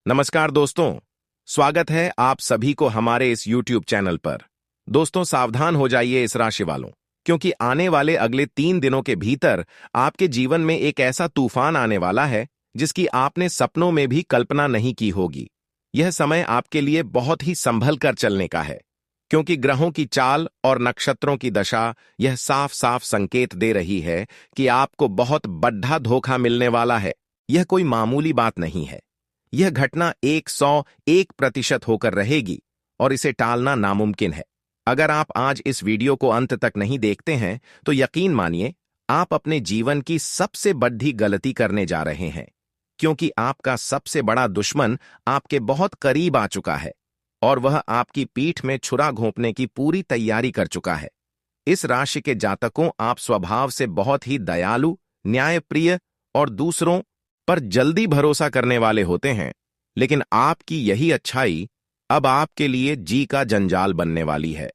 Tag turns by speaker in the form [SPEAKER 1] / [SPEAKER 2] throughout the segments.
[SPEAKER 1] नमस्कार दोस्तों। स्वागत है आप सभी को हमारे इस YouTube चैनल पर। दोस्तों सावधान हो जाइए इस राशि वालों, क्योंकि आने वाले अगले 3 दिनों के भीतर आपके जीवन में एक ऐसा तूफान आने वाला है जिसकी आपने सपनों में भी कल्पना नहीं की होगी। यह समय आपके लिए बहुत ही संभल कर चलने का है, क्योंकि ग्रहों की चाल और नक्षत्रों की दशा यह साफ साफ संकेत दे रही है कि आपको बहुत बड़ा धोखा मिलने वाला है। यह कोई मामूली बात नहीं है। यह घटना 101% होकर रहेगी और इसे टालना नामुमकिन है। अगर आप आज इस वीडियो को अंत तक नहीं देखते हैं तो यकीन मानिए आप अपने जीवन की सबसे बड़ी गलती करने जा रहे हैं, क्योंकि आपका सबसे बड़ा दुश्मन आपके बहुत करीब आ चुका है और वह आपकी पीठ में छुरा घोंपने की पूरी तैयारी कर चुका है। इस राशि के जातकों, आप स्वभाव से बहुत ही दयालु, न्यायप्रिय और दूसरों पर जल्दी भरोसा करने वाले होते हैं, लेकिन आपकी यही अच्छाई अब आपके लिए जी का जंजाल बनने वाली है।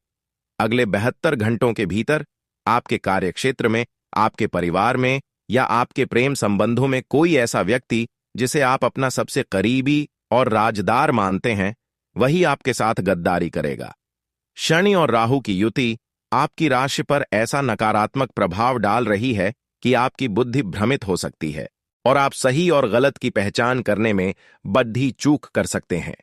[SPEAKER 1] अगले 72 घंटों के भीतर आपके कार्यक्षेत्र में, आपके परिवार में या आपके प्रेम संबंधों में कोई ऐसा व्यक्ति जिसे आप अपना सबसे करीबी और राजदार मानते हैं, वही आपके साथ गद्दारी करेगा। शनि और राहु की युति आपकी राशि पर ऐसा नकारात्मक प्रभाव डाल रही है कि आपकी बुद्धि भ्रमित हो सकती है और आप सही और गलत की पहचान करने में बड़ी चूक कर सकते हैं।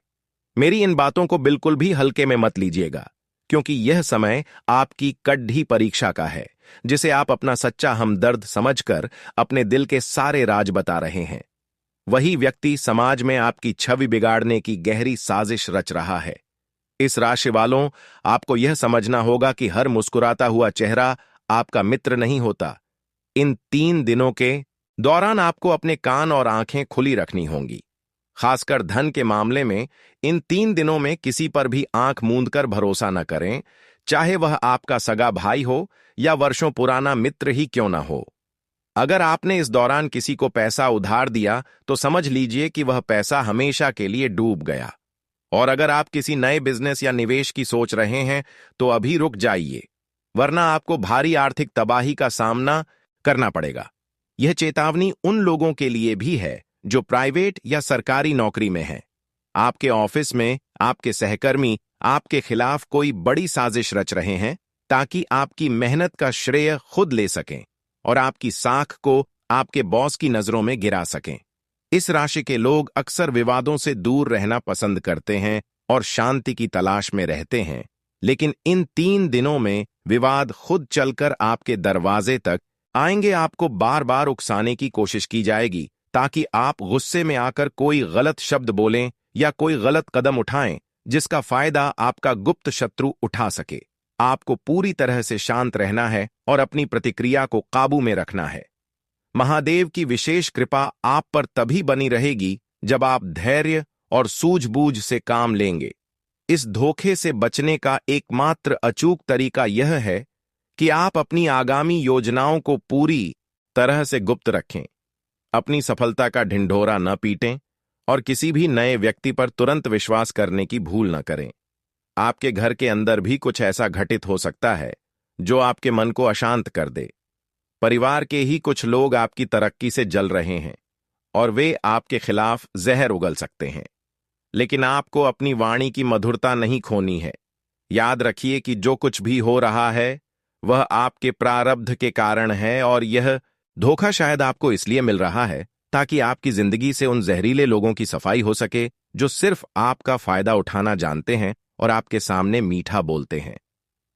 [SPEAKER 1] मेरी इन बातों को बिल्कुल भी हल्के में मत लीजिएगा, क्योंकि यह समय आपकी कड़ी परीक्षा का है, जिसे आप अपना सच्चा हमदर्द समझकर अपने दिल के सारे राज बता रहे हैं। वही व्यक्ति समाज में आपकी छवि बिगाड़ने की गहरी साजिश रच रहा है। इस राशि वालों, आपको यह समझना होगा कि हर मुस्कुराता हुआ चेहरा आपका मित्र नहीं होता। इन 3 दिनों के दौरान आपको अपने कान और आंखें खुली रखनी होंगी। खासकर धन के मामले में इन 3 दिनों में किसी पर भी आंख मूंद कर भरोसा न करें, चाहे वह आपका सगा भाई हो या वर्षों पुराना मित्र ही क्यों न हो। अगर आपने इस दौरान किसी को पैसा उधार दिया तो समझ लीजिए कि वह पैसा हमेशा के लिए डूब गया। और अगर आप किसी नए बिजनेस या निवेश की सोच रहे हैं तो अभी रुक जाइए, वरना आपको भारी आर्थिक तबाही का सामना करना पड़ेगा। यह चेतावनी उन लोगों के लिए भी है जो प्राइवेट या सरकारी नौकरी में हैं। आपके ऑफिस में आपके सहकर्मी आपके खिलाफ कोई बड़ी साजिश रच रहे हैं ताकि आपकी मेहनत का श्रेय खुद ले सकें और आपकी साख को आपके बॉस की नजरों में गिरा सकें। इस राशि के लोग अक्सर विवादों से दूर रहना पसंद करते हैं और शांति की तलाश में रहते हैं, लेकिन इन 3 दिनों में विवाद खुद चलकर आपके दरवाजे तक आएंगे। आपको बार बार उकसाने की कोशिश की जाएगी ताकि आप गुस्से में आकर कोई गलत शब्द बोलें या कोई गलत कदम उठाएं, जिसका फायदा आपका गुप्त शत्रु उठा सके। आपको पूरी तरह से शांत रहना है और अपनी प्रतिक्रिया को काबू में रखना है। महादेव की विशेष कृपा आप पर तभी बनी रहेगी जब आप धैर्य और सूझबूझ से काम लेंगे। इस धोखे से बचने का एकमात्र अचूक तरीका यह है कि आप अपनी आगामी योजनाओं को पूरी तरह से गुप्त रखें। अपनी सफलता का ढिंढोरा न पीटें और किसी भी नए व्यक्ति पर तुरंत विश्वास करने की भूल न करें। आपके घर के अंदर भी कुछ ऐसा घटित हो सकता है जो आपके मन को अशांत कर दे। परिवार के ही कुछ लोग आपकी तरक्की से जल रहे हैं और वे आपके खिलाफ जहर उगल सकते हैं, लेकिन आपको अपनी वाणी की मधुरता नहीं खोनी है। याद रखिए कि जो कुछ भी हो रहा है वह आपके प्रारब्ध के कारण है और यह धोखा शायद आपको इसलिए मिल रहा है ताकि आपकी जिंदगी से उन जहरीले लोगों की सफाई हो सके जो सिर्फ आपका फायदा उठाना जानते हैं और आपके सामने मीठा बोलते हैं।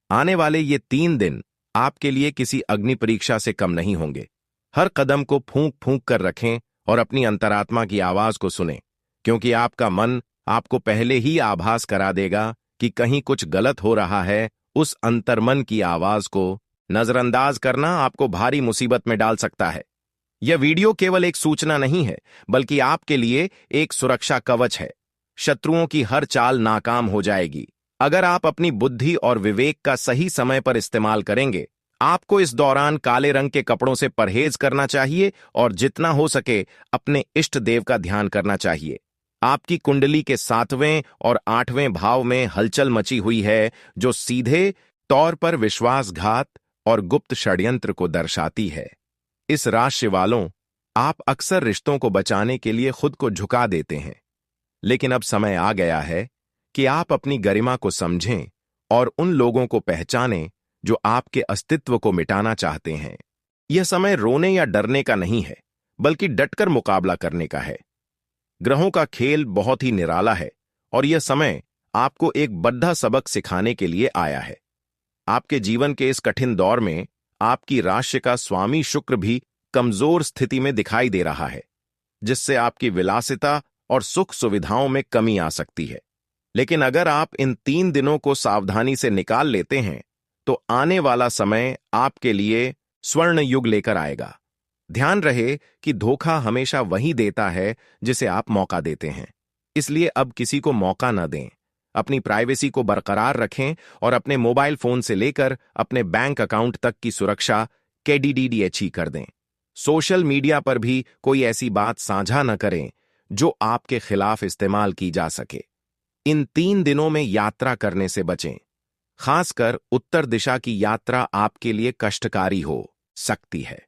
[SPEAKER 1] आने वाले ये 3 दिन आपके लिए किसी अग्नि परीक्षा से कम नहीं होंगे। हर कदम को फूंक फूंक कर रखें और अपनी अंतरात्मा की आवाज को सुनें, क्योंकि आपका मन आपको पहले ही आभास करा देगा कि कहीं कुछ गलत हो रहा है। उस अंतर्मन की आवाज को नजरअंदाज करना आपको भारी मुसीबत में डाल सकता है। यह वीडियो केवल एक सूचना नहीं है, बल्कि आपके लिए एक सुरक्षा कवच है। शत्रुओं की हर चाल नाकाम हो जाएगी अगर आप अपनी बुद्धि और विवेक का सही समय पर इस्तेमाल करेंगे। आपको इस दौरान काले रंग के कपड़ों से परहेज करना चाहिए और जितना हो सके अपने इष्ट देव का ध्यान करना चाहिए। आपकी कुंडली के 7वें और 8वें भाव में हलचल मची हुई है, जो सीधे तौर पर विश्वासघात और गुप्त षड्यंत्र को दर्शाती है। इस राशि वालों, आप अक्सर रिश्तों को बचाने के लिए खुद को झुका देते हैं, लेकिन अब समय आ गया है कि आप अपनी गरिमा को समझें और उन लोगों को पहचानें जो आपके अस्तित्व को मिटाना चाहते हैं। यह समय रोने या डरने का नहीं है, बल्कि डटकर मुकाबला करने का है। ग्रहों का खेल बहुत ही निराला है और यह समय आपको एक बड़ा सबक सिखाने के लिए आया है। आपके जीवन के इस कठिन दौर में आपकी राशि का स्वामी शुक्र भी कमजोर स्थिति में दिखाई दे रहा है, जिससे आपकी विलासिता और सुख सुविधाओं में कमी आ सकती है। लेकिन अगर आप इन 3 दिनों को सावधानी से निकाल लेते हैं तो आने वाला समय आपके लिए स्वर्ण युग लेकर आएगा। ध्यान रहे कि धोखा हमेशा वही देता है जिसे आप मौका देते हैं। इसलिए अब किसी को मौका न दें। अपनी प्राइवेसी को बरकरार रखें और अपने मोबाइल फोन से लेकर अपने बैंक अकाउंट तक की सुरक्षा KDDDH कर दें। सोशल मीडिया पर भी कोई ऐसी बात साझा न करें जो आपके खिलाफ इस्तेमाल की जा सके। इन 3 दिनों में यात्रा करने से बचें। खासकर उत्तर दिशा की यात्रा आपके लिए कष्टकारी हो सकती है।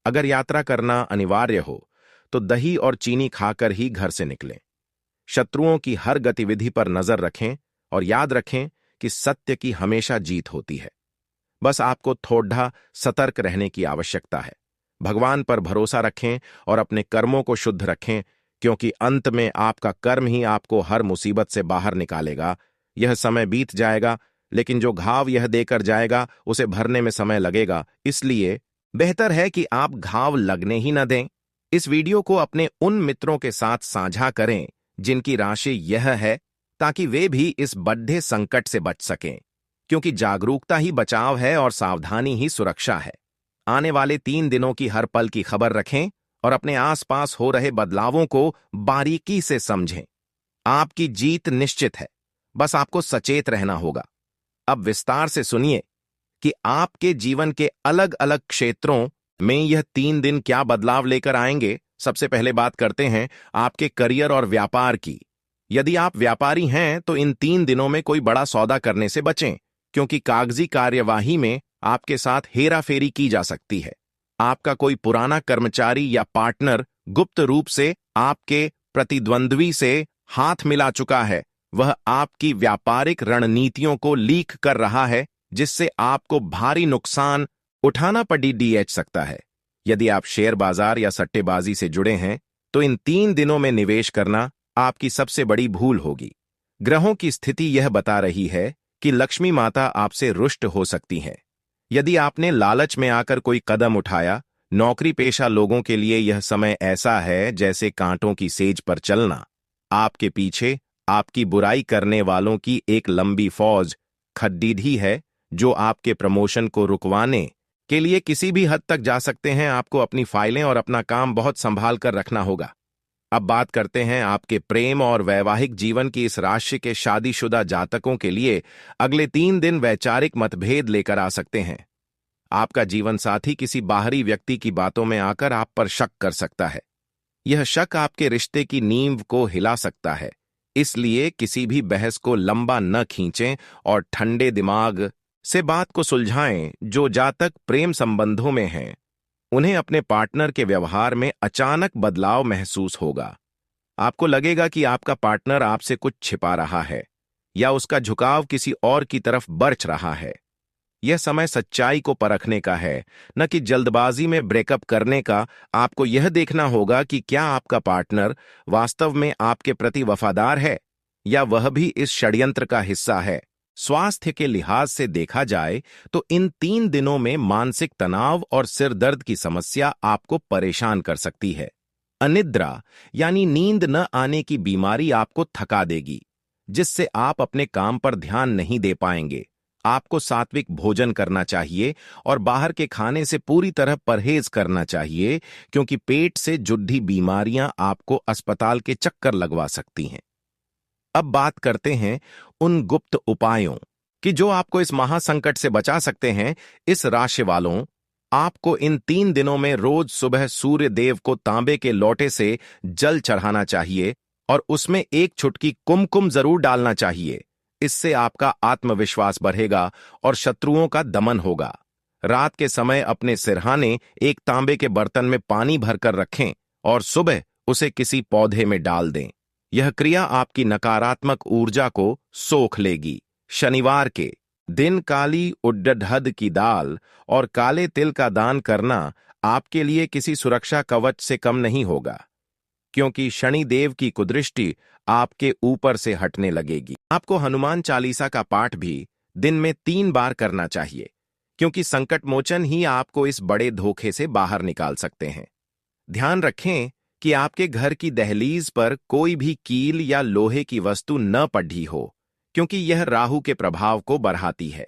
[SPEAKER 1] अगर यात्रा करना अनिवार्य हो तो दही और चीनी खाकर ही घर से निकलें। शत्रुओं की हर गतिविधि पर नजर रखें और याद रखें कि सत्य की हमेशा जीत होती है। बस आपको थोड़ा सतर्क रहने की आवश्यकता है। भगवान पर भरोसा रखें और अपने कर्मों को शुद्ध रखें, क्योंकि अंत में आपका कर्म ही आपको हर मुसीबत से बाहर निकालेगा। यह समय बीत जाएगा, लेकिन जो घाव यह देकर जाएगा उसे भरने में समय लगेगा। इसलिए बेहतर है कि आप घाव लगने ही न दें। इस वीडियो को अपने उन मित्रों के साथ साझा करें जिनकी राशि यह है, ताकि वे भी इस बड़े संकट से बच सकें, क्योंकि जागरूकता ही बचाव है और सावधानी ही सुरक्षा है। आने वाले 3 दिनों की हर पल की खबर रखें और अपने आसपास हो रहे बदलावों को बारीकी से समझें। आपकी जीत निश्चित है, बस आपको सचेत रहना होगा। अब विस्तार से सुनिए कि आपके जीवन के अलग अलग क्षेत्रों में यह 3 दिन क्या बदलाव लेकर आएंगे। सबसे पहले बात करते हैं आपके करियर और व्यापार की। यदि आप व्यापारी हैं तो इन 3 दिनों में कोई बड़ा सौदा करने से बचें, क्योंकि कागजी कार्यवाही में आपके साथ हेराफेरी की जा सकती है। आपका कोई पुराना कर्मचारी या पार्टनर गुप्त रूप से आपके प्रतिद्वंद्वी से हाथ मिला चुका है। वह आपकी व्यापारिक रणनीतियों को लीक कर रहा है, जिससे आपको भारी नुकसान उठाना पड़ सकता है। यदि आप शेयर बाजार या सट्टेबाजी से जुड़े हैं तो इन 3 दिनों में निवेश करना आपकी सबसे बड़ी भूल होगी। ग्रहों की स्थिति यह बता रही है कि लक्ष्मी माता आपसे रुष्ट हो सकती हैं। यदि आपने लालच में आकर कोई कदम उठाया, नौकरी पेशा लोगों के लिए यह समय ऐसा है जैसे कांटों की सेज पर चलना। आपके पीछे आपकी बुराई करने वालों की एक लंबी फौज खड़ी है, जो आपके प्रमोशन को रुकवाने के लिए किसी भी हद तक जा सकते हैं। आपको अपनी फाइलें और अपना काम बहुत संभाल कर रखना होगा। अब बात करते हैं आपके प्रेम और वैवाहिक जीवन की। इस राशि के शादीशुदा जातकों के लिए अगले 3 दिन वैचारिक मतभेद लेकर आ सकते हैं। आपका जीवन साथी किसी बाहरी व्यक्ति की बातों में आकर आप पर शक कर सकता है। यह शक आपके रिश्ते की नींव को हिला सकता है। इसलिए किसी भी बहस को लंबा न खींचें और ठंडे दिमाग से बात को सुलझाएं। जो जातक प्रेम संबंधों में हैं, उन्हें अपने पार्टनर के व्यवहार में अचानक बदलाव महसूस होगा। आपको लगेगा कि आपका पार्टनर आपसे कुछ छिपा रहा है या उसका झुकाव किसी और की तरफ बरछ रहा है। यह समय सच्चाई को परखने का है, न कि जल्दबाजी में ब्रेकअप करने का। आपको यह देखना होगा कि क्या आपका पार्टनर वास्तव में आपके प्रति वफादार है या वह भी इस षड्यंत्र का हिस्सा है। स्वास्थ्य के लिहाज से देखा जाए तो इन 3 दिनों में मानसिक तनाव और सिर दर्द की समस्या आपको परेशान कर सकती है। अनिद्रा यानी नींद न आने की बीमारी आपको थका देगी, जिससे आप अपने काम पर ध्यान नहीं दे पाएंगे। आपको सात्विक भोजन करना चाहिए और बाहर के खाने से पूरी तरह परहेज करना चाहिए, क्योंकि पेट से जुड़ी बीमारियां आपको अस्पताल के चक्कर लगवा सकती हैं। अब बात करते हैं उन गुप्त उपायों कि जो आपको इस महासंकट से बचा सकते हैं। इस राशि वालों, आपको इन 3 दिनों में रोज सुबह सूर्य देव को तांबे के लोटे से जल चढ़ाना चाहिए और उसमें एक चुटकी कुमकुम जरूर डालना चाहिए। इससे आपका आत्मविश्वास बढ़ेगा और शत्रुओं का दमन होगा। रात के समय अपने सिरहाने एक तांबे के बर्तन में पानी भरकर रखें और सुबह उसे किसी पौधे में डाल दें। यह क्रिया आपकी नकारात्मक ऊर्जा को सोख लेगी। शनिवार के दिन काली उड़द की दाल और काले तिल का दान करना आपके लिए किसी सुरक्षा कवच से कम नहीं होगा, क्योंकि शनि देव की कुदृष्टि आपके ऊपर से हटने लगेगी। आपको हनुमान चालीसा का पाठ भी दिन में 3 बार करना चाहिए, क्योंकि संकट मोचन ही आपको इस बड़े धोखे से बाहर निकाल सकते हैं। ध्यान रखें कि आपके घर की दहलीज पर कोई भी कील या लोहे की वस्तु न पड़ी हो, क्योंकि यह राहु के प्रभाव को बढ़ाती है।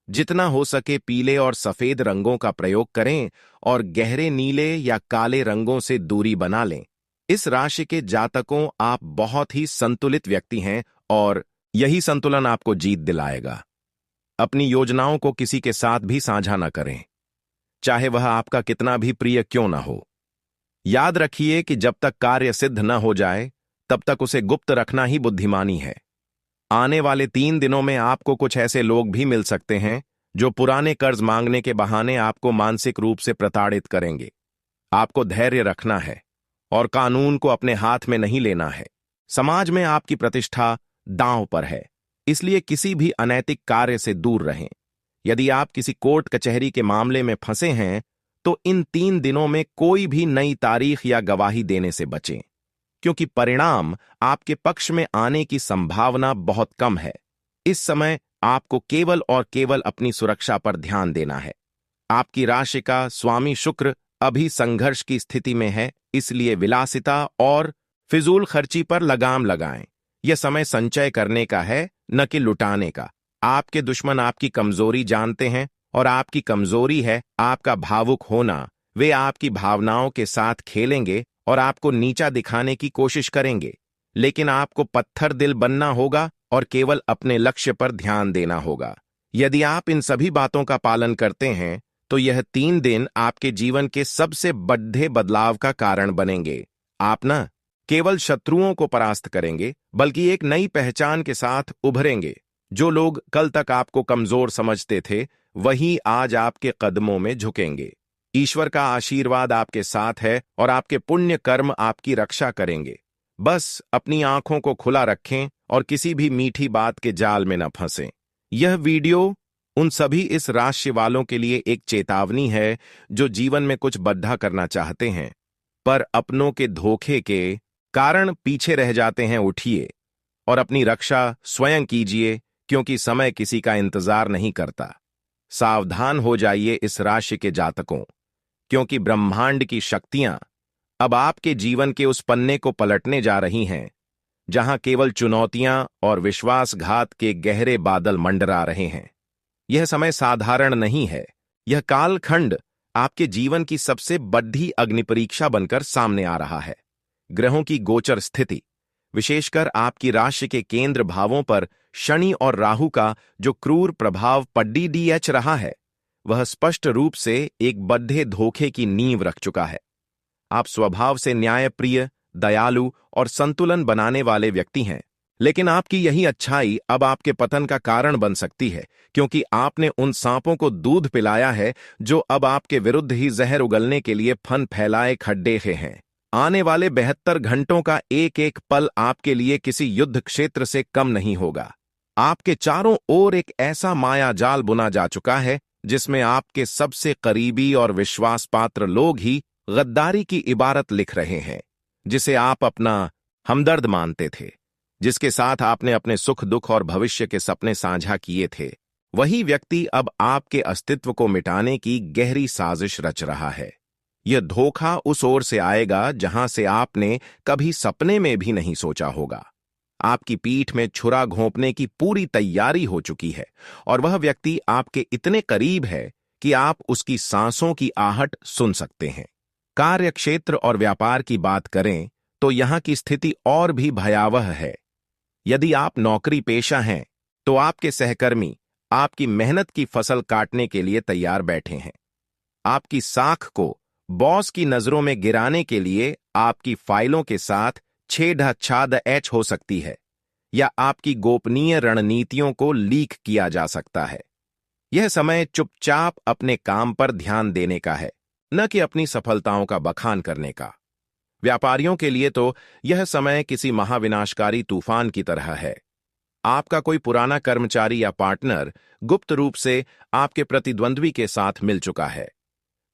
[SPEAKER 1] जितना हो सके पीले और सफेद रंगों का प्रयोग करें और गहरे नीले या काले रंगों से दूरी बना लें। इस राशि के जातकों, आप बहुत ही संतुलित व्यक्ति हैं और यही संतुलन आपको जीत दिलाएगा। अपनी योजनाओं को किसी के साथ भी साझा न करें, चाहे वह आपका कितना भी प्रिय क्यों न हो। याद रखिए कि जब तक कार्य सिद्ध न हो जाए, तब तक उसे गुप्त रखना ही बुद्धिमानी है। आने वाले 3 दिनों में आपको कुछ ऐसे लोग भी मिल सकते हैं जो पुराने कर्ज मांगने के बहाने आपको मानसिक रूप से प्रताड़ित करेंगे। आपको धैर्य रखना है और कानून को अपने हाथ में नहीं लेना है। समाज में आपकी प्रतिष्ठा दांव पर है, इसलिए किसी भी अनैतिक कार्य से दूर रहें। यदि आप किसी कोर्ट कचहरी के मामले में फंसे हैं, तो इन 3 दिनों में कोई भी नई तारीख या गवाही देने से बचें, क्योंकि परिणाम आपके पक्ष में आने की संभावना बहुत कम है। इस समय आपको केवल और केवल अपनी सुरक्षा पर ध्यान देना है। आपकी राशि का स्वामी शुक्र अभी संघर्ष की स्थिति में है, इसलिए विलासिता और फिजूल खर्ची पर लगाम लगाएं। यह समय संचय करने का है, न कि लुटाने का। आपके दुश्मन आपकी कमजोरी जानते हैं और आपकी कमजोरी है आपका भावुक होना। वे आपकी भावनाओं के साथ खेलेंगे और आपको नीचा दिखाने की कोशिश करेंगे, लेकिन आपको पत्थर दिल बनना होगा और केवल अपने लक्ष्य पर ध्यान देना होगा। यदि आप इन सभी बातों का पालन करते हैं, तो यह 3 दिन आपके जीवन के सबसे बड़े बदलाव का कारण बनेंगे। आप न केवल शत्रुओं को परास्त करेंगे, बल्कि एक नई पहचान के साथ उभरेंगे। जो लोग कल तक आपको कमजोर समझते थे, वही आज आपके कदमों में झुकेंगे। ईश्वर का आशीर्वाद आपके साथ है और आपके पुण्य कर्म आपकी रक्षा करेंगे। बस अपनी आंखों को खुला रखें और किसी भी मीठी बात के जाल में न फंसें। यह वीडियो उन सभी इस राशि वालों के लिए एक चेतावनी है जो जीवन में कुछ बड़ा करना चाहते हैं, पर अपनों के धोखे के कारण पीछे रह जाते हैं। उठिए और अपनी रक्षा स्वयं कीजिए, क्योंकि समय किसी का इंतजार नहीं करता। सावधान हो जाइए इस राशि के जातकों, क्योंकि ब्रह्मांड की शक्तियां अब आपके जीवन के उस पन्ने को पलटने जा रही हैं, जहां केवल चुनौतियां और विश्वासघात के गहरे बादल मंडरा रहे हैं। यह समय साधारण नहीं है। यह कालखंड आपके जीवन की सबसे बड़ी अग्निपरीक्षा बनकर सामने आ रहा है। ग्रहों की गोचर स्थिति, विशेषकर आपकी राशि के केंद्र भावों पर शनि और राहु का जो क्रूर प्रभाव पड़ीडीएच रहा है, वह स्पष्ट रूप से एक बड़े धोखे की नींव रख चुका है। आप स्वभाव से न्यायप्रिय, दयालु और संतुलन बनाने वाले व्यक्ति हैं, लेकिन आपकी यही अच्छाई अब आपके पतन का कारण बन सकती है, क्योंकि आपने उन सांपों को दूध पिलाया है जो अब आपके विरुद्ध ही जहर उगलने के लिए फन फैलाए खड्डे हैं। आने वाले 72 घंटों का एक एक पल आपके लिए किसी युद्ध क्षेत्र से कम नहीं होगा। आपके चारों ओर एक ऐसा माया जाल बुना जा चुका है जिसमें आपके सबसे करीबी और विश्वास पात्र लोग ही गद्दारी की इबारत लिख रहे हैं। जिसे आप अपना हमदर्द मानते थे, जिसके साथ आपने अपने सुख दुख और भविष्य के सपने साझा किए थे, वही व्यक्ति अब आपके अस्तित्व को मिटाने की गहरी साजिश रच रहा है। यह धोखा उस ओर से आएगा जहां से आपने कभी सपने में भी नहीं सोचा होगा। आपकी पीठ में छुरा घोंपने की पूरी तैयारी हो चुकी है और वह व्यक्ति आपके इतने करीब है कि आप उसकी सांसों की आहट सुन सकते हैं। कार्यक्षेत्र और व्यापार की बात करें तो यहां की स्थिति और भी भयावह है। यदि आप नौकरी पेशा हैं, तो आपके सहकर्मी आपकी मेहनत की फसल काटने के लिए तैयार बैठे हैं। आपकी साख को बॉस की नजरों में गिराने के लिए आपकी फाइलों के साथ छेड़छाड़ हो सकती है, या आपकी गोपनीय रणनीतियों को लीक किया जा सकता है। यह समय चुपचाप अपने काम पर ध्यान देने का है, न कि अपनी सफलताओं का बखान करने का। व्यापारियों के लिए तो यह समय किसी महाविनाशकारी तूफान की तरह है। आपका कोई पुराना कर्मचारी या पार्टनर गुप्त रूप से आपके प्रतिद्वंद्वी के साथ मिल चुका है।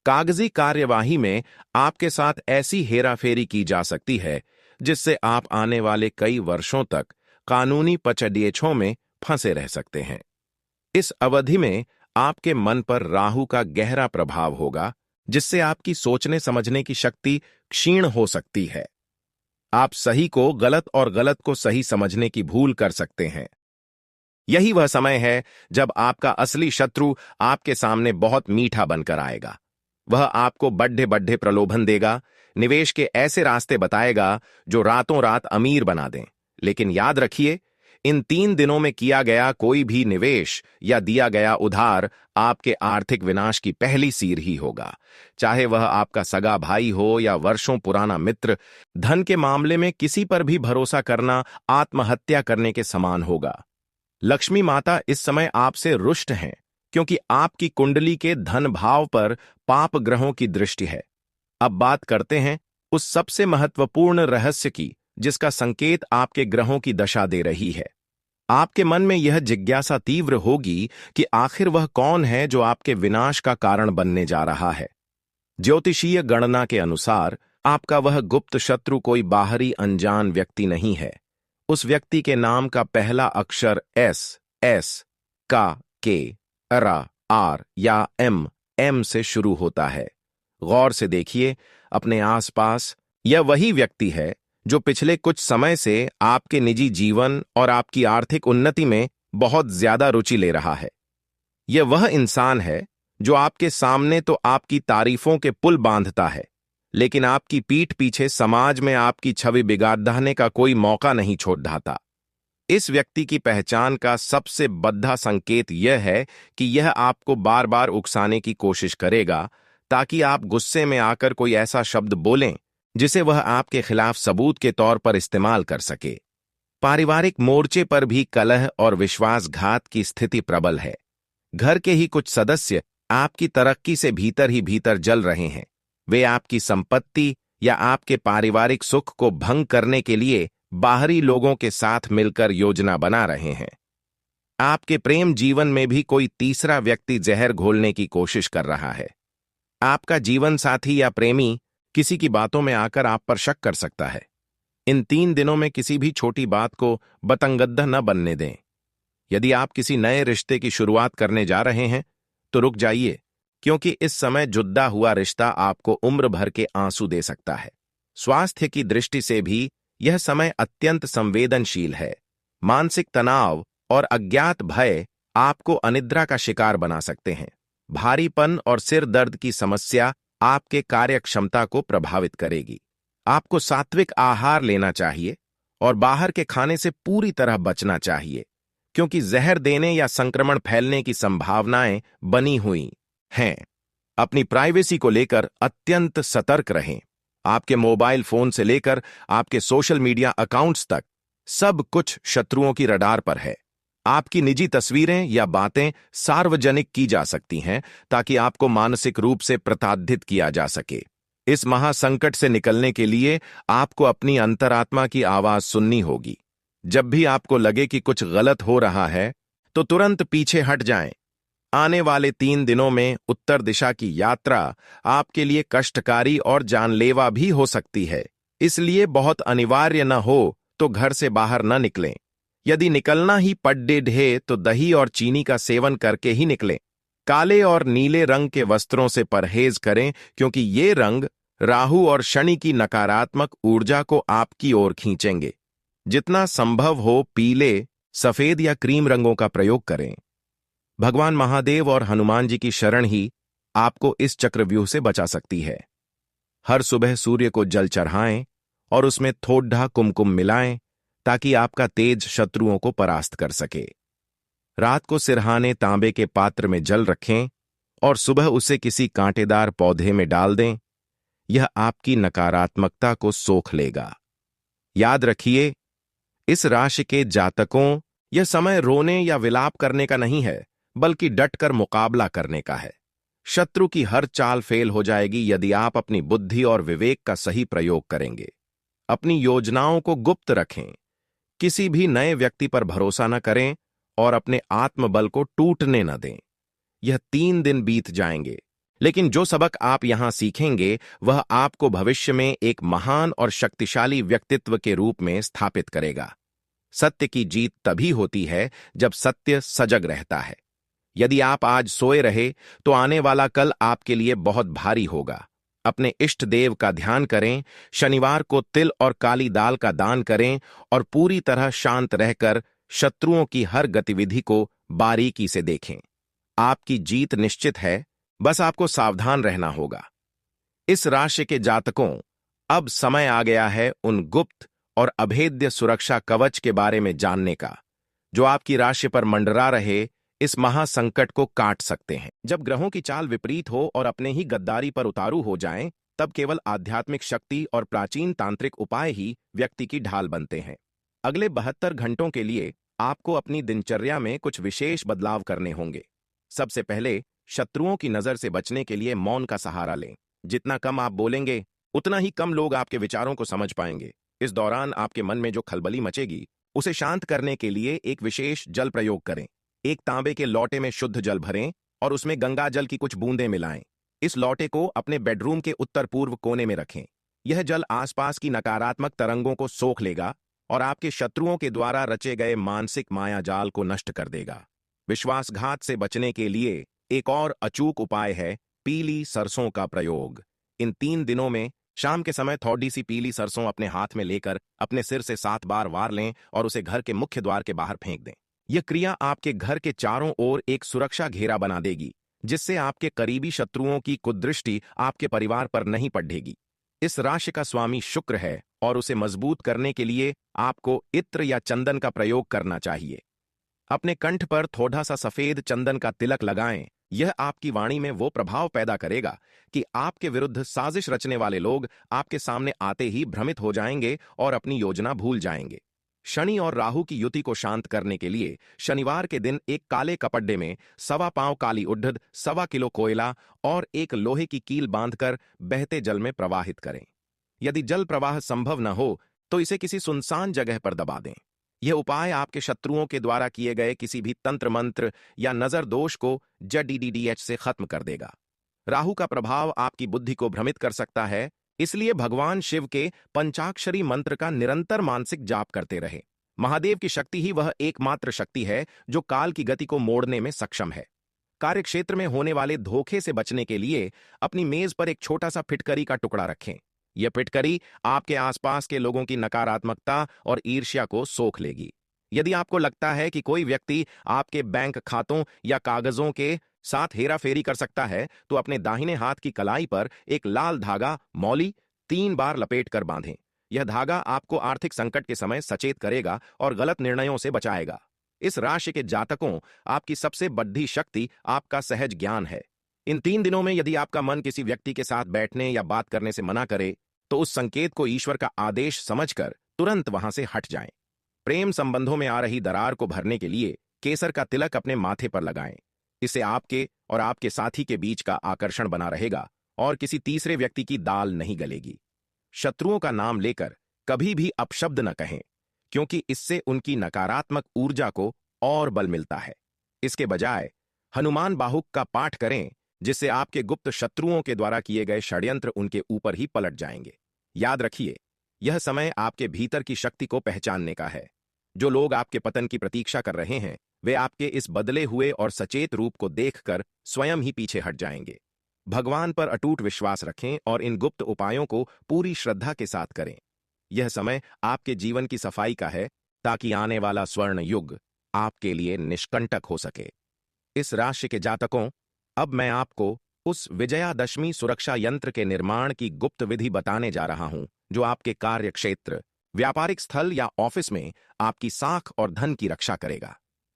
[SPEAKER 1] कागजी कार्यवाही में आपके साथ ऐसी हेराफेरी की जा सकती है जिससे आप आने वाले कई वर्षों तक कानूनी पचड़ियों में फंसे रह सकते हैं। इस अवधि में आपके मन पर राहु का गहरा प्रभाव होगा, जिससे आपकी सोचने समझने की शक्ति क्षीण हो सकती है। आप सही को गलत और गलत को सही समझने की भूल कर सकते हैं। यही वह समय है जब आपका असली शत्रु आपके सामने बहुत मीठा बनकर आएगा। वह आपको बड्ढे बड्ढे प्रलोभन देगा, निवेश के ऐसे रास्ते बताएगा जो रातों रात अमीर बना दें। लेकिन याद रखिए, इन 3 दिनों में किया गया कोई भी निवेश या दिया गया उधार आपके आर्थिक विनाश की पहली सीढ़ी ही होगा। चाहे वह आपका सगा भाई हो या वर्षों पुराना मित्र, धन के मामले में किसी पर भी भरोसा करना आत्महत्या करने के समान होगा। लक्ष्मी माता इस समय आपसे रुष्ट हैं, क्योंकि आपकी कुंडली के धन भाव पर पाप ग्रहों की दृष्टि है। अब बात करते हैं उस सबसे महत्वपूर्ण रहस्य की, जिसका संकेत आपके ग्रहों की दशा दे रही है। आपके मन में यह जिज्ञासा तीव्र होगी कि आखिर वह कौन है जो आपके विनाश का कारण बनने जा रहा है। ज्योतिषीय गणना के अनुसार आपका वह गुप्त शत्रु कोई बाहरी अनजान व्यक्ति नहीं है। उस व्यक्ति के नाम का पहला अक्षर एस, का, के, आर या एम से शुरू होता है। गौर से देखिए अपने आसपास, यह वही व्यक्ति है जो पिछले कुछ समय से आपके निजी जीवन और आपकी आर्थिक उन्नति में बहुत ज्यादा रुचि ले रहा है। यह वह इंसान है जो आपके सामने तो आपकी तारीफों के पुल बांधता है, लेकिन आपकी पीठ पीछे समाज में आपकी छवि बिगाड़ने का कोई मौका नहीं छोड़ ढाता। इस व्यक्ति की पहचान का सबसे बद्धा संकेत यह है कि यह आपको बार बार उकसाने की कोशिश करेगा, ताकि आप गुस्से में आकर कोई ऐसा शब्द बोलें जिसे वह आपके खिलाफ सबूत के तौर पर इस्तेमाल कर सके। पारिवारिक मोर्चे पर भी कलह और विश्वासघात की स्थिति प्रबल है। घर के ही कुछ सदस्य आपकी तरक्की से भीतर ही भीतर जल रहे हैं। वे आपकी संपत्ति या आपके पारिवारिक सुख को भंग करने के लिए बाहरी लोगों के साथ मिलकर योजना बना रहे हैं। आपके प्रेम जीवन में भी कोई तीसरा व्यक्ति जहर घोलने की कोशिश कर रहा है। आपका जीवन साथी या प्रेमी किसी की बातों में आकर आप पर शक कर सकता है। इन 3 दिनों में किसी भी छोटी बात को बतंगद्दा न बनने दें। यदि आप किसी नए रिश्ते की शुरुआत करने जा रहे हैं तो रुक जाइए, क्योंकि इस समय जुद्दा हुआ रिश्ता आपको उम्र भर के आंसू दे सकता है। स्वास्थ्य की दृष्टि से भी यह समय अत्यंत संवेदनशील है। मानसिक तनाव और अज्ञात भय आपको अनिद्रा का शिकार बना सकते हैं। भारीपन और सिर दर्द की समस्या आपके कार्यक्षमता को प्रभावित करेगी। आपको सात्विक आहार लेना चाहिए और बाहर के खाने से पूरी तरह बचना चाहिए, क्योंकि जहर देने या संक्रमण फैलने की संभावनाएं बनी हुई हैं। अपनी प्राइवेसी को लेकर अत्यंत सतर्क रहें। आपके मोबाइल फोन से लेकर आपके सोशल मीडिया अकाउंट्स तक सब कुछ शत्रुओं की रडार पर है। आपकी निजी तस्वीरें या बातें सार्वजनिक की जा सकती हैं, ताकि आपको मानसिक रूप से प्रताड़ित किया जा सके। इस महासंकट से निकलने के लिए आपको अपनी अंतरात्मा की आवाज सुननी होगी। जब भी आपको लगे कि कुछ गलत हो रहा है, तो तुरंत पीछे हट जाएं। आने वाले 3 दिनों में उत्तर दिशा की यात्रा आपके लिए कष्टकारी और जानलेवा भी हो सकती है। इसलिए बहुत अनिवार्य न हो तो घर से बाहर न निकलें। यदि निकलना ही पड्डे ढे तो दही और चीनी का सेवन करके ही निकलें। काले और नीले रंग के वस्त्रों से परहेज करें, क्योंकि ये रंग राहु और शनि की नकारात्मक ऊर्जा को आपकी ओर खींचेंगे। जितना संभव हो पीले, सफेद या क्रीम रंगों का प्रयोग करें। भगवान महादेव और हनुमान जी की शरण ही आपको इस चक्रव्यूह से बचा सकती है। हर सुबह सूर्य को जल चढ़ाएं और उसमें थोड़ा कुमकुम मिलाएं, ताकि आपका तेज शत्रुओं को परास्त कर सके। रात को सिरहाने तांबे के पात्र में जल रखें और सुबह उसे किसी कांटेदार पौधे में डाल दें। यह आपकी नकारात्मकता को सोख लेगा। याद रखिए, इस राशि के जातकों, यह समय रोने या विलाप करने का नहीं है, बल्कि डटकर मुकाबला करने का है। शत्रु की हर चाल फेल हो जाएगी यदि आप अपनी बुद्धि और विवेक का सही प्रयोग करेंगे। अपनी योजनाओं को गुप्त रखें, किसी भी नए व्यक्ति पर भरोसा न करें और अपने आत्मबल को टूटने न दें। यह 3 दिन बीत जाएंगे, लेकिन जो सबक आप यहां सीखेंगे वह आपको भविष्य में एक महान और शक्तिशाली व्यक्तित्व के रूप में स्थापित करेगा। सत्य की जीत तभी होती है जब सत्य सजग रहता है। यदि आप आज सोए रहे तो आने वाला कल आपके लिए बहुत भारी होगा। अपने इष्ट देव का ध्यान करें, शनिवार को तिल और काली दाल का दान करें और पूरी तरह शांत रहकर शत्रुओं की हर गतिविधि को बारीकी से देखें। आपकी जीत निश्चित है, बस आपको सावधान रहना होगा। इस राशि के जातकों, अब समय आ गया है उन गुप्त और अभेद्य सुरक्षा कवच के बारे में जानने का, जो आपकी राशि पर मंडरा रहे इस महासंकट को काट सकते हैं। जब ग्रहों की चाल विपरीत हो और अपने ही गद्दारी पर उतारू हो जाएं, तब केवल आध्यात्मिक शक्ति और प्राचीन तांत्रिक उपाय ही व्यक्ति की ढाल बनते हैं। अगले 72 घंटों के लिए आपको अपनी दिनचर्या में कुछ विशेष बदलाव करने होंगे। सबसे पहले, शत्रुओं की नजर से बचने के लिए मौन का सहारा लें। जितना कम आप बोलेंगे, उतना ही कम लोग आपके विचारों को समझ पाएंगे। इस दौरान आपके मन में जो खलबली मचेगी, उसे शांत करने के लिए एक विशेष जल प्रयोग करें। एक तांबे के लोटे में शुद्ध जल भरें और उसमें गंगा जल की कुछ बूंदें मिलाएं। इस लोटे को अपने बेडरूम के उत्तर पूर्व कोने में रखें। यह जल आसपास की नकारात्मक तरंगों को सोख लेगा और आपके शत्रुओं के द्वारा रचे गए मानसिक मायाजाल को नष्ट कर देगा। विश्वासघात से बचने के लिए एक और अचूक उपाय है पीली सरसों का प्रयोग। इन 3 दिनों में शाम के समय थोड़ी सी पीली सरसों अपने हाथ में लेकर अपने सिर से 7 बार वार लें और उसे घर के मुख्य द्वार के बाहर फेंक दें। यह क्रिया आपके घर के चारों ओर एक सुरक्षा घेरा बना देगी, जिससे आपके करीबी शत्रुओं की कुदृष्टि आपके परिवार पर नहीं पड़ेगी। इस राशि का स्वामी शुक्र है और उसे मजबूत करने के लिए आपको इत्र या चंदन का प्रयोग करना चाहिए। अपने कंठ पर थोड़ा सा सफेद चंदन का तिलक लगाएं। यह आपकी वाणी में वो प्रभाव पैदा करेगा कि आपके विरुद्ध साजिश रचने वाले लोग आपके सामने आते ही भ्रमित हो जाएंगे और अपनी योजना भूल जाएंगे। शनि और राहु की युति को शांत करने के लिए शनिवार के दिन एक काले कपड़े में 1.25 पांव काली उड़द, 1.25 किलो कोयला और एक लोहे की कील बांधकर बहते जल में प्रवाहित करें। यदि जल प्रवाह संभव न हो तो इसे किसी सुनसान जगह पर दबा दें। यह उपाय आपके शत्रुओं के द्वारा किए गए किसी भी तंत्र मंत्र या नजर दोष को जडीडीडीएच से खत्म कर देगा। राहु का प्रभाव आपकी बुद्धि को भ्रमित कर सकता है, इसलिए भगवान शिव के पंचाक्षरी मंत्र का निरंतर मानसिक जाप करते रहे। महादेव की शक्ति ही वह एकमात्र शक्ति है जो काल की गति को मोड़ने में सक्षम है। कार्यक्षेत्र में होने वाले धोखे से बचने के लिए अपनी मेज पर एक छोटा सा फिटकरी का टुकड़ा रखें। यह फिटकरी आपके आसपास के लोगों की नकारात्मकता और ईर्ष्या को सोख लेगी। यदि आपको लगता है कि कोई व्यक्ति आपके बैंक खातों या कागजों के साथ हेराफेरी कर सकता है, तो अपने दाहिने हाथ की कलाई पर एक लाल धागा मौली 3 बार लपेट कर बांधें। यह धागा आपको आर्थिक संकट के समय सचेत करेगा और गलत निर्णयों से बचाएगा। इस राशि के जातकों, आपकी सबसे बड़ी शक्ति आपका सहज ज्ञान है। इन 3 दिनों में यदि आपका मन किसी व्यक्ति के साथ बैठने या बात करने से मना करे, तो उस संकेत को ईश्वर का आदेश समझकर तुरंत वहां से हट जाएं। प्रेम संबंधों में आ रही दरार को भरने के लिए केसर का तिलक अपने माथे पर लगाएं। इससे आपके और आपके साथी के बीच का आकर्षण बना रहेगा और किसी तीसरे व्यक्ति की दाल नहीं गलेगी। शत्रुओं का नाम लेकर कभी भी अपशब्द न कहें, क्योंकि इससे उनकी नकारात्मक ऊर्जा को और बल मिलता है। इसके बजाय हनुमान बाहुक का पाठ करें, जिससे आपके गुप्त शत्रुओं के द्वारा किए गए षड्यंत्र उनके ऊपर ही पलट जाएंगे। याद रखिए, यह समय आपके भीतर की शक्ति को पहचानने का है। जो लोग आपके पतन की प्रतीक्षा कर रहे हैं, वे आपके इस बदले हुए और सचेत रूप को देखकर स्वयं ही पीछे हट जाएंगे। भगवान पर अटूट विश्वास रखें और इन गुप्त उपायों को पूरी श्रद्धा के साथ करें। यह समय आपके जीवन की सफाई का है, ताकि आने वाला स्वर्ण युग आपके लिए निष्कंटक हो सके। इस राशि के जातकों, अब मैं आपको उस विजयादशमी सुरक्षा यंत्र के निर्माण की गुप्त विधि बताने जा रहा हूं, जो आपके कार्य क्षेत्र, व्यापारिक स्थल या ऑफिस में आपकी साख और धन की रक्षा करेगा।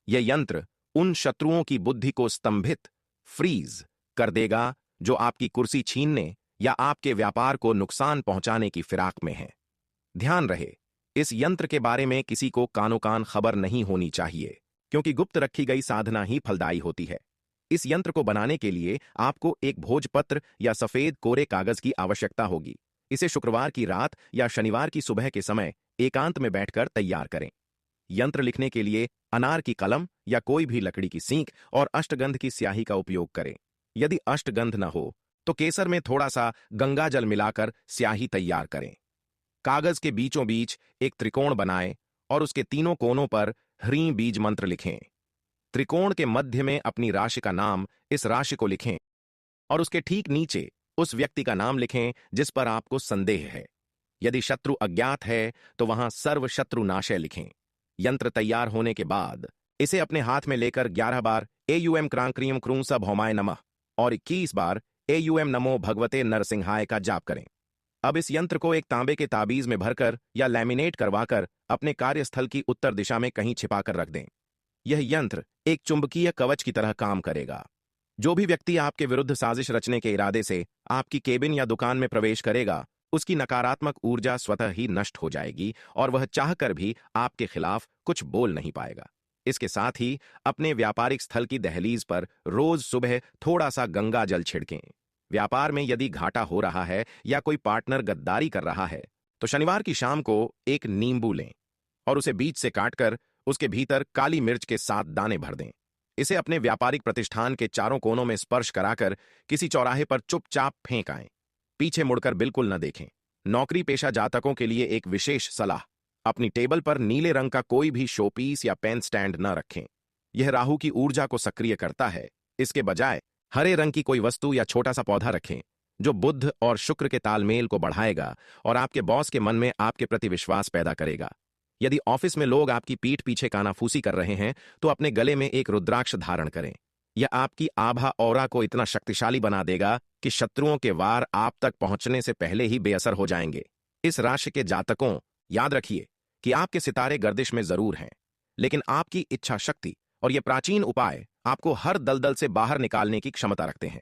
[SPEAKER 1] यह यंत्र उन शत्रुओं की बुद्धि को स्तंभित, फ्रीज कर देगा जो आपकी कुर्सी छीनने या आपके व्यापार को नुकसान पहुंचाने की फिराक में हैं। ध्यान रहे, इस यंत्र के बारे में किसी को कानो कान खबर नहीं होनी चाहिए, क्योंकि गुप्त रखी गई साधना ही फलदायी होती है। इस यंत्र को बनाने के लिए आपको एक भोजपत्र या सफेद कोरे कागज की आवश्यकता होगी। इसे शुक्रवार की रात या शनिवार की सुबह के समय एकांत में बैठकर तैयार करें। यंत्र लिखने के लिए अनार की कलम या कोई भी लकड़ी की सींक और अष्टगंध की स्याही का उपयोग करें। यदि अष्टगंध न हो तो केसर में थोड़ा सा गंगा जल मिलाकर स्याही तैयार करें। कागज के बीचों बीच एक त्रिकोण बनाएं और उसके तीनों कोनों पर ह्रीं बीज मंत्र लिखें। त्रिकोण के मध्य में अपनी राशि का नाम, इस राशि को लिखें और उसके ठीक नीचे उस व्यक्ति का नाम लिखें जिस पर आपको संदेह है। यदि शत्रु अज्ञात है तो वहां सर्व शत्रु नाशय लिखें। यंत्र तैयार होने के बाद इसे अपने हाथ में लेकर 11 बार एयूएम क्रां क्रीम क्रूं स भौमाय नमः और 21 बार एयूएम नमो भगवते नरसिंहाय का जाप करें। अब इस यंत्र को एक तांबे के ताबीज में भरकर या लैमिनेट करवाकर अपने कार्यस्थल की उत्तर दिशा में कहीं छिपाकर रख दें। यह यंत्र एक चुंबकीय कवच की तरह काम करेगा। जो भी व्यक्ति आपके विरुद्ध साजिश रचने के इरादे से आपकी केबिन या दुकान में प्रवेश करेगा, उसकी नकारात्मक ऊर्जा स्वतः ही नष्ट हो जाएगी और वह चाहकर भी आपके खिलाफ कुछ बोल नहीं पाएगा। इसके साथ ही अपने व्यापारिक स्थल की दहलीज पर रोज सुबह थोड़ा सा गंगा जल छिड़कें। व्यापार में यदि घाटा हो रहा है या कोई पार्टनर गद्दारी कर रहा है तो शनिवार की शाम को एक नींबू लें और उसे बीच से काटकर उसके भीतर काली मिर्च के 7 दाने भर दें। इसे अपने व्यापारिक प्रतिष्ठान के चारों कोनों में स्पर्श कराकर किसी चौराहे पर चुपचाप फेंक आएं। पीछे मुड़कर बिल्कुल न देखें। नौकरी पेशा जातकों के लिए एक विशेष सलाह, अपनी टेबल पर नीले रंग का कोई भी शोपीस या पेन स्टैंड न रखें। यह राहु की ऊर्जा को सक्रिय करता है। इसके बजाय हरे रंग की कोई वस्तु या छोटा सा पौधा रखें जो बुध और शुक्र के तालमेल को बढ़ाएगा और आपके बॉस के मन में आपके प्रति विश्वास पैदा करेगा। यदि ऑफिस में लोग आपकी पीठ पीछे कानाफूसी कर रहे हैं तो अपने गले में एक रुद्राक्ष धारण करें। यह आपकी आभा औरा को इतना शक्तिशाली बना देगा कि शत्रुओं के वार आप तक पहुंचने से पहले ही बेअसर हो जाएंगे। इस राशि के जातकों, याद रखिए कि आपके सितारे गर्दिश में जरूर हैं, लेकिन आपकी इच्छा शक्ति और ये प्राचीन उपाय आपको हर दलदल से बाहर निकालने की क्षमता रखते हैं।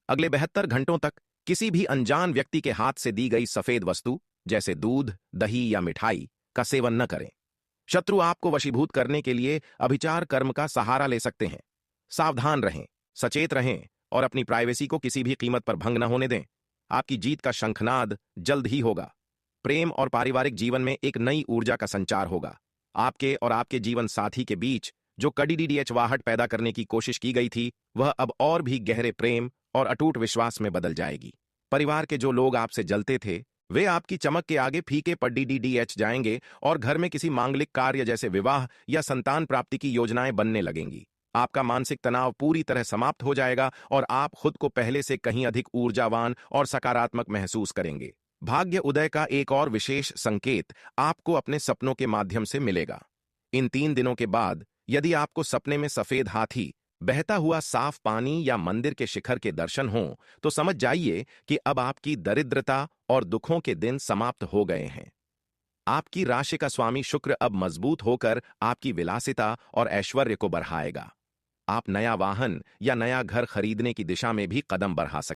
[SPEAKER 1] अगले 72 घंटों तक किसी भी अनजान व्यक्ति के हाथ से दी गई सफेद वस्तु जैसे दूध, दही या मिठाई का सेवन न करें। शत्रु आपको वशीभूत करने के लिए अभिचार कर्म का सहारा ले सकते हैं। सावधान रहें, सचेत रहें और अपनी प्राइवेसी को किसी भी कीमत पर भंग न होने दें। आपकी जीत का शंखनाद जल्द ही होगा। प्रेम और पारिवारिक जीवन में एक नई ऊर्जा का संचार होगा। आपके और आपके जीवन साथी के बीच जो कड़ीडीडीएचवाहट पैदा करने की कोशिश की गई थी, वह अब और भी गहरे प्रेम और अटूट विश्वास में बदल जाएगी। परिवार के जो लोग आपसे जलते थे, वे आपकी चमक के आगे फीके पड़ीडीडीएच जाएंगे और घर में किसी मांगलिक कार्य जैसे विवाह या संतान प्राप्ति की योजनाएं बनने लगेंगी। आपका मानसिक तनाव पूरी तरह समाप्त हो जाएगा और आप खुद को पहले से कहीं अधिक ऊर्जावान और सकारात्मक महसूस करेंगे। भाग्य उदय का एक और विशेष संकेत आपको अपने सपनों के माध्यम से मिलेगा। इन 3 दिनों के बाद यदि आपको सपने में सफेद हाथी, बहता हुआ साफ पानी या मंदिर के शिखर के दर्शन हों तो समझ जाइए कि अब आपकी दरिद्रता और दुखों के दिन समाप्त हो गए हैं। आपकी राशि का स्वामी शुक्र अब मजबूत होकर आपकी विलासिता और ऐश्वर्य को बढ़ाएगा। आप नया वाहन या नया घर खरीदने की दिशा में भी कदम बढ़ा सकते हैं।